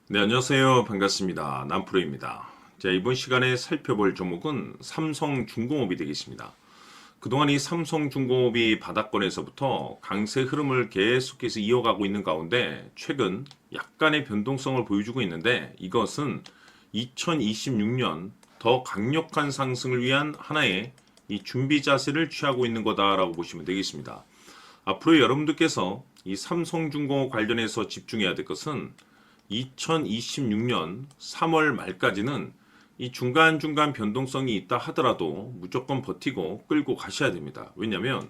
네, 안녕하세요. 반갑습니다. 남프로입니다. 자, 이번 시간에 살펴볼 종목은 삼성중공업이 되겠습니다. 그동안 이 삼성중공업이 바닥권에서부터 강세 흐름을 계속해서 이어가고 있는 가운데 최근 약간의 변동성을 보여주고 있는데 이것은 2026년 더 강력한 상승을 위한 하나의 이 준비 자세를 취하고 있는 거다라고 보시면 되겠습니다. 앞으로 여러분들께서 이 삼성중공업 관련해서 집중해야 될 것은 2026년 3월 말까지는 이 중간중간 변동성이 있다 하더라도 무조건 버티고 끌고 가셔야 됩니다. 왜냐하면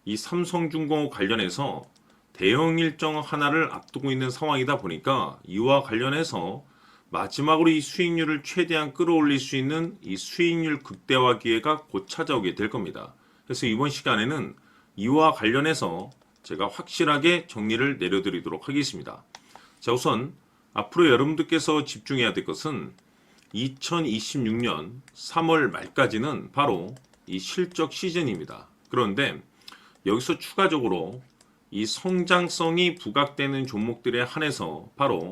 이 삼성중공업 관련해서 대형 일정 하나를 앞두고 있는 상황이다 보니까 이와 관련해서 마지막으로 이 수익률을 최대한 끌어올릴 수 있는 이 수익률 극대화 기회가 곧 찾아오게 될 겁니다. 그래서 이번 시간에는 이와 관련해서 제가 확실하게 정리를 내려드리도록 하겠습니다. 자, 우선 앞으로 여러분들께서 집중해야 될 것은 2026년 3월 말까지는 바로 이 실적 시즌입니다. 그런데 여기서 추가적으로 이 성장성이 부각되는 종목들에 한해서 바로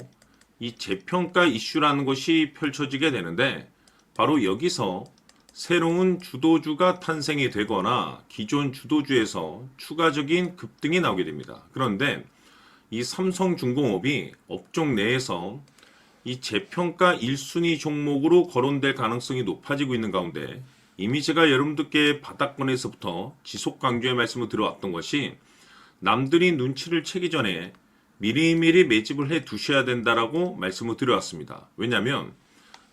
이 재평가 이슈라는 것이 펼쳐지게 되는데 바로 여기서 새로운 주도주가 탄생이 되거나 기존 주도주에서 추가적인 급등이 나오게 됩니다. 그런데 이 삼성중공업이 업종 내에서 이 재평가 1순위 종목으로 거론될 가능성이 높아지고 있는 가운데 이미 제가 여러분들께 바닥권에서부터 지속 강조의 말씀을 드려왔던 것이 남들이 눈치를 채기 전에 미리미리 매집을 해 두셔야 된다라고 말씀을 드려왔습니다. 왜냐하면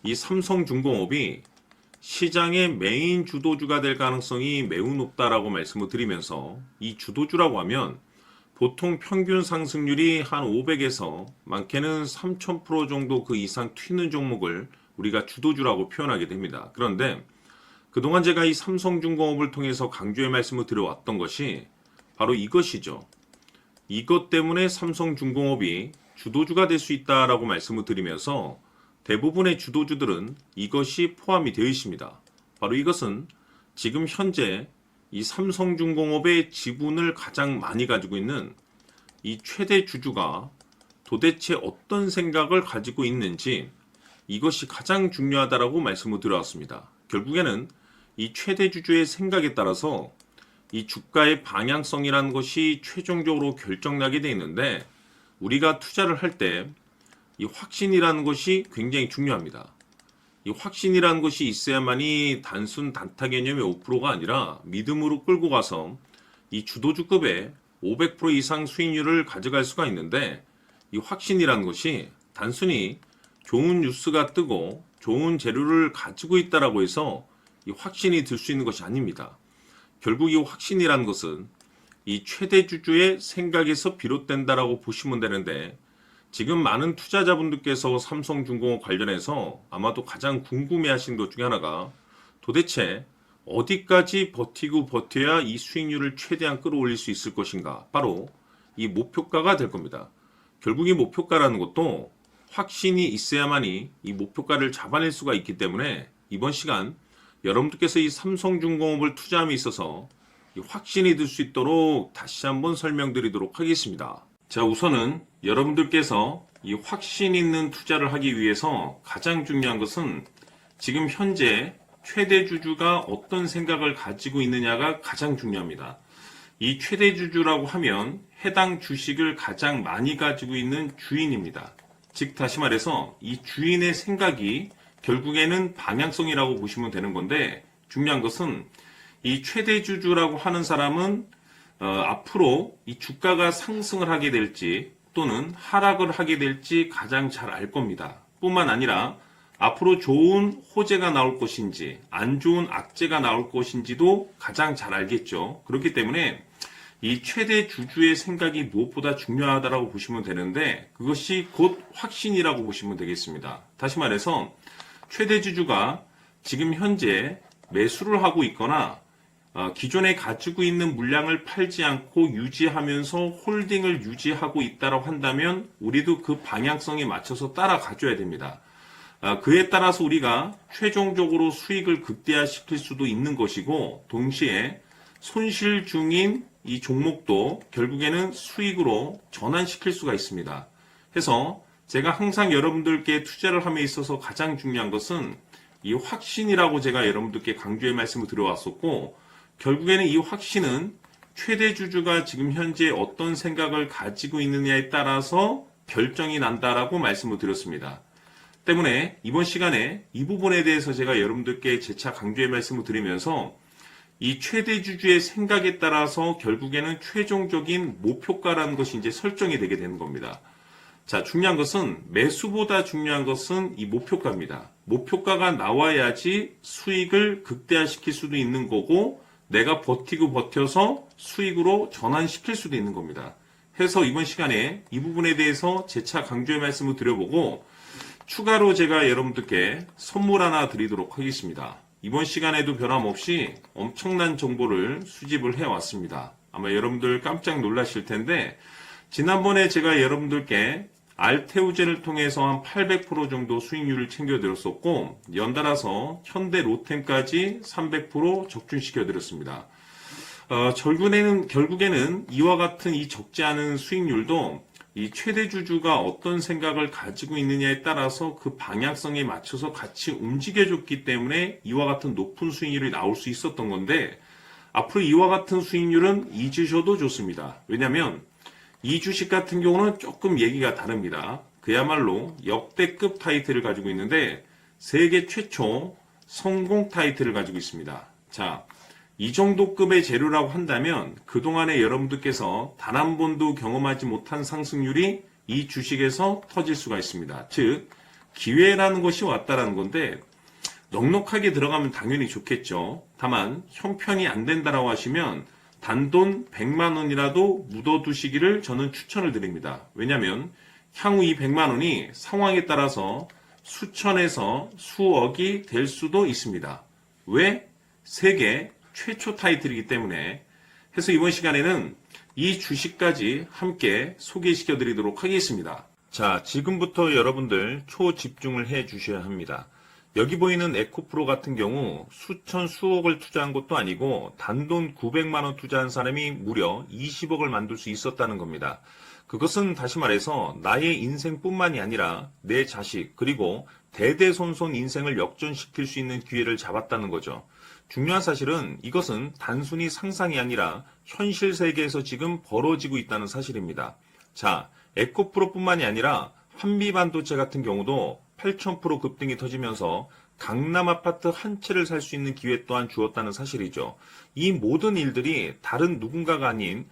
이 삼성중공업이 시장의 메인 주도주가 될 가능성이 매우 높다라고 말씀을 드리면서 이 주도주라고 하면 보통 평균 상승률이 한 500에서 많게는 3000% 정도 그 이상 튀는 종목을 우리가 주도주라고 표현하게 됩니다. 그런데 그동안 제가 이 삼성중공업을 통해서 강조의 말씀을 드려왔던 것이 바로 이것이죠. 이것 때문에 삼성중공업이 주도주가 될 수 있다라고 말씀을 드리면서 대부분의 주도주들은 이것이 포함이 되어 있습니다. 바로 이것은 지금 현재 이 삼성중공업의 지분을 가장 많이 가지고 있는 이 최대 주주가 도대체 어떤 생각을 가지고 있는지 이것이 가장 중요하다라고 말씀을 드려왔습니다. 결국에는 이 최대 주주의 생각에 따라서 이 주가의 방향성이라는 것이 최종적으로 결정나게 되어 있는데 우리가 투자를 할 때 이 확신이라는 것이 굉장히 중요합니다. 이 확신이라는 것이 있어야만이 단순 단타 개념의 5%가 아니라 믿음으로 끌고 가서 이 주도주급의 500% 이상 수익률을 가져갈 수가 있는데 이 확신이라는 것이 단순히 좋은 뉴스가 뜨고 좋은 재료를 가지고 있다라고 해서 이 확신이 들 수 있는 것이 아닙니다. 결국 이 확신이라는 것은 이 최대 주주의 생각에서 비롯된다라고 보시면 되는데 지금 많은 투자자분들께서 삼성중공업 관련해서 아마도 가장 궁금해하시는 것 중에 하나가 도대체 어디까지 버티고 버텨야 이 수익률을 최대한 끌어올릴 수 있을 것인가? 바로 이 목표가가 될 겁니다. 결국 이 목표가라는 것도 확신이 있어야만이 이 목표가를 잡아낼 수가 있기 때문에 이번 시간 여러분들께서 이 삼성중공업을 투자함에 있어서 이 확신이 들 수 있도록 다시 한번 설명드리도록 하겠습니다. 자, 우선은 여러분들께서 이 확신 있는 투자를 하기 위해서 가장 중요한 것은 지금 현재 최대 주주가 어떤 생각을 가지고 있느냐가 가장 중요합니다. 이 최대 주주라고 하면 해당 주식을 가장 많이 가지고 있는 주인입니다. 즉 다시 말해서 이 주인의 생각이 결국에는 방향성이라고 보시면 되는 건데 중요한 것은 이 최대 주주라고 하는 사람은 앞으로 이 주가가 상승을 하게 될지 또는 하락을 하게 될지 가장 잘 알 겁니다. 뿐만 아니라 앞으로 좋은 호재가 나올 것인지 안 좋은 악재가 나올 것인지도 가장 잘 알겠죠. 그렇기 때문에 이 최대 주주의 생각이 무엇보다 중요하다고 보시면 되는데 그것이 곧 확신이라고 보시면 되겠습니다. 다시 말해서 최대 주주가 지금 현재 매수를 하고 있거나 기존에 가지고 있는 물량을 팔지 않고 유지하면서 홀딩을 유지하고 있다고 한다면 우리도 그 방향성에 맞춰서 따라가줘야 됩니다. 그에 따라서 우리가 최종적으로 수익을 극대화시킬 수도 있는 것이고 동시에 손실 중인 이 종목도 결국에는 수익으로 전환시킬 수가 있습니다. 해서 제가 항상 여러분들께 투자를 함에 있어서 가장 중요한 것은 이 확신이라고 제가 여러분들께 강조의 말씀을 드려왔었고, 결국에는 이 확신은 최대 주주가 지금 현재 어떤 생각을 가지고 있느냐에 따라서 결정이 난다라고 말씀을 드렸습니다. 때문에 이번 시간에 이 부분에 대해서 제가 여러분들께 재차 강조의 말씀을 드리면서 이 최대 주주의 생각에 따라서 결국에는 최종적인 목표가라는 것이 이제 설정이 되게 되는 겁니다. 자, 중요한 것은 매수보다 중요한 것은 이 목표가입니다. 목표가가 나와야지 수익을 극대화시킬 수도 있는 거고 내가 버티고 버텨서 수익으로 전환시킬 수도 있는 겁니다. 해서 이번 시간에 이 부분에 대해서 재차 강조의 말씀을 드려보고 추가로 제가 여러분들께 선물 하나 드리도록 하겠습니다. 이번 시간에도 변함없이 엄청난 정보를 수집을 해왔습니다. 아마 여러분들 깜짝 놀라실 텐데 지난번에 제가 여러분들께 알테우제를 통해서 한 800% 정도 수익률을 챙겨드렸었고 연달아서 현대 로템까지 300% 적중시켜드렸습니다. 결국에는 이와 같은 이 적지 않은 수익률도 이 최대 주주가 어떤 생각을 가지고 있느냐에 따라서 그 방향성에 맞춰서 같이 움직여줬기 때문에 이와 같은 높은 수익률이 나올 수 있었던 건데 앞으로 이와 같은 수익률은 잊으셔도 좋습니다. 왜냐하면 이 주식 같은 경우는 조금 얘기가 다릅니다. 그야말로 역대급 타이틀을 가지고 있는데 세계 최초 성공 타이틀을 가지고 있습니다. 자, 이 정도 급의 재료라고 한다면 그동안에 여러분들께서 단 한 번도 경험하지 못한 상승률이 이 주식에서 터질 수가 있습니다. 즉 기회라는 것이 왔다라는 건데 넉넉하게 들어가면 당연히 좋겠죠. 다만 형편이 안 된다라고 하시면 단돈 100만 원이라도 묻어두시기를 저는 추천을 드립니다. 왜냐하면 향후 이 100만 원이 상황에 따라서 수천에서 수억이 될 수도 있습니다. 왜? 세계 최초 타이틀이기 때문에. 해서 이번 시간에는 이 주식까지 함께 소개시켜 드리도록 하겠습니다. 자, 지금부터 여러분들 초집중을 해 주셔야 합니다. 여기 보이는 에코프로 같은 경우 수천 수억을 투자한 것도 아니고 단돈 900만 원 투자한 사람이 무려 20억을 만들 수 있었다는 겁니다. 그것은 다시 말해서 나의 인생뿐만이 아니라 내 자식 그리고 대대손손 인생을 역전시킬 수 있는 기회를 잡았다는 거죠. 중요한 사실은 이것은 단순히 상상이 아니라 현실 세계에서 지금 벌어지고 있다는 사실입니다. 자, 에코프로뿐만이 아니라 한미반도체 같은 경우도 8,000% 급등이 터지면서 강남 아파트 한 채를 살 수 있는 기회 또한 주었다는 사실이죠. 이 모든 일들이 다른 누군가가 아닌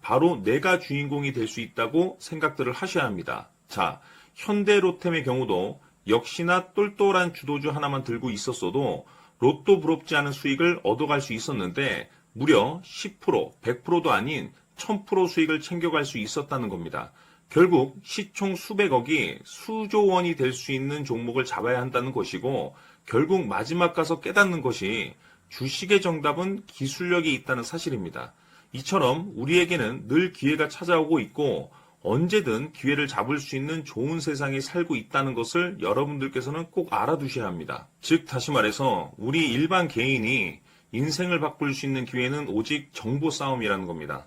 바로 내가 주인공이 될 수 있다고 생각들을 하셔야 합니다. 자, 현대로템의 경우도 역시나 똘똘한 주도주 하나만 들고 있었어도 로또 부럽지 않은 수익을 얻어갈 수 있었는데 무려 10%, 100%도 아닌 1000% 수익을 챙겨갈 수 있었다는 겁니다. 결국 시총 수백억이 수조 원이 될 수 있는 종목을 잡아야 한다는 것이고 결국 마지막 가서 깨닫는 것이 주식의 정답은 기술력이 있다는 사실입니다. 이처럼 우리에게는 늘 기회가 찾아오고 있고 언제든 기회를 잡을 수 있는 좋은 세상에 살고 있다는 것을 여러분들께서는 꼭 알아두셔야 합니다. 즉 다시 말해서 우리 일반 개인이 인생을 바꿀 수 있는 기회는 오직 정보 싸움이라는 겁니다.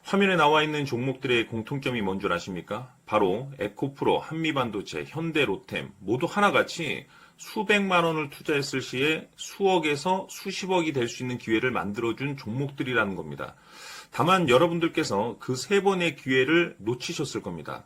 화면에 나와 있는 종목들의 공통점이 뭔 줄 아십니까? 바로 에코프로, 한미반도체, 현대로템 모두 하나같이 수백만 원을 투자했을 시에 수억에서 수십억이 될 수 있는 기회를 만들어준 종목들이라는 겁니다. 다만 여러분들께서 그 세 번의 기회를 놓치셨을 겁니다.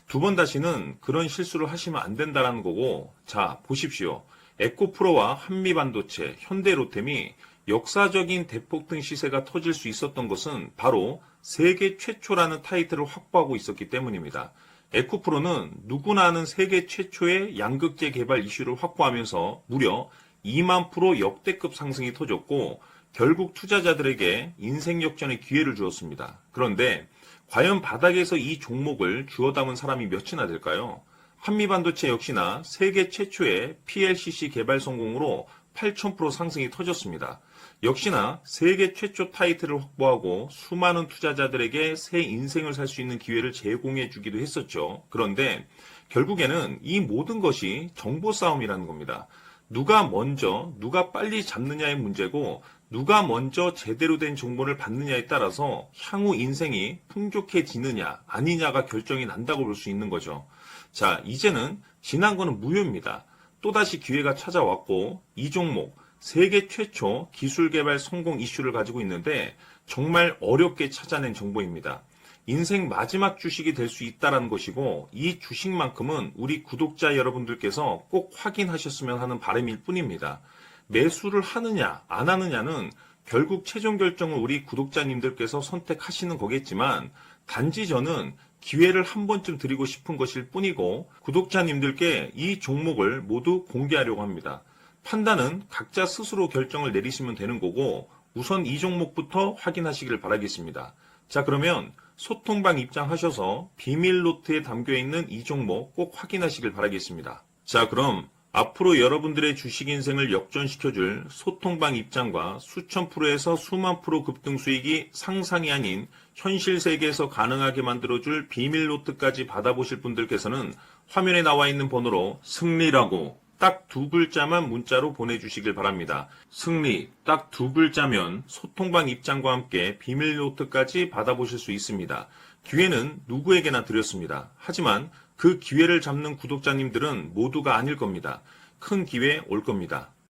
두 번 다시는 그런 실수를 하시면 안 된다는 거고, 자 보십시오. 에코프로와 한미반도체, 현대로템이 역사적인 대폭등 시세가 터질 수 있었던 것은 바로 세계 최초라는 타이틀을 확보하고 있었기 때문입니다. 에코프로는 누구나 아는 세계 최초의 양극재 개발 이슈를 확보하면서 무려 2만% 역대급 상승이 터졌고 결국 투자자들에게 인생 역전의 기회를 주었습니다. 그런데 과연 바닥에서 이 종목을 주워 담은 사람이 몇이나 될까요? 한미반도체 역시나 세계 최초의 PLCC 개발 성공으로 8,000% 상승이 터졌습니다. 역시나 세계 최초 타이틀을 확보하고 수많은 투자자들에게 새 인생을 살 수 있는 기회를 제공해 주기도 했었죠. 그런데 결국에는 이 모든 것이 정보 싸움이라는 겁니다. 누가 먼저, 누가 빨리 잡느냐의 문제고 누가 먼저 제대로 된 정보를 받느냐에 따라서 향후 인생이 풍족해지느냐 아니냐가 결정이 난다고 볼 수 있는 거죠. 자, 이제는 지난 거는 무효입니다. 또다시 기회가 찾아왔고 이 종목 세계 최초 기술 개발 성공 이슈를 가지고 있는데 정말 어렵게 찾아낸 정보입니다. 인생 마지막 주식이 될 수 있다는 것이고 이 주식만큼은 우리 구독자 여러분들께서 꼭 확인하셨으면 하는 바람일 뿐입니다. 매수를 하느냐 안 하느냐는 결국 최종 결정을 우리 구독자님들께서 선택하시는 거겠지만 단지 저는 기회를 한 번쯤 드리고 싶은 것일 뿐이고 구독자님들께 이 종목을 모두 공개하려고 합니다. 판단은 각자 스스로 결정을 내리시면 되는 거고 우선 이 종목부터 확인하시길 바라겠습니다. 자, 그러면 소통방 입장하셔서 비밀 노트에 담겨있는 이 종목 꼭 확인하시길 바라겠습니다. 자, 그럼 앞으로 여러분들의 주식 인생을 역전시켜줄 소통방 입장과 수천 프로에서 수만 프로 급등 수익이 상상이 아닌 현실 세계에서 가능하게 만들어줄 비밀 노트까지 받아보실 분들께서는 화면에 나와 있는 번호로 승리라고 딱 두 글자만 문자로 보내주시길 바랍니다. 승리 딱 두 글자면 소통방 입장과 함께 비밀 노트까지 받아보실 수 있습니다. 기회는 누구에게나 드렸습니다. 하지만 그 기회를 잡는 구독자님들은 모두가 아닐 겁니다. 큰 기회 올 겁니다.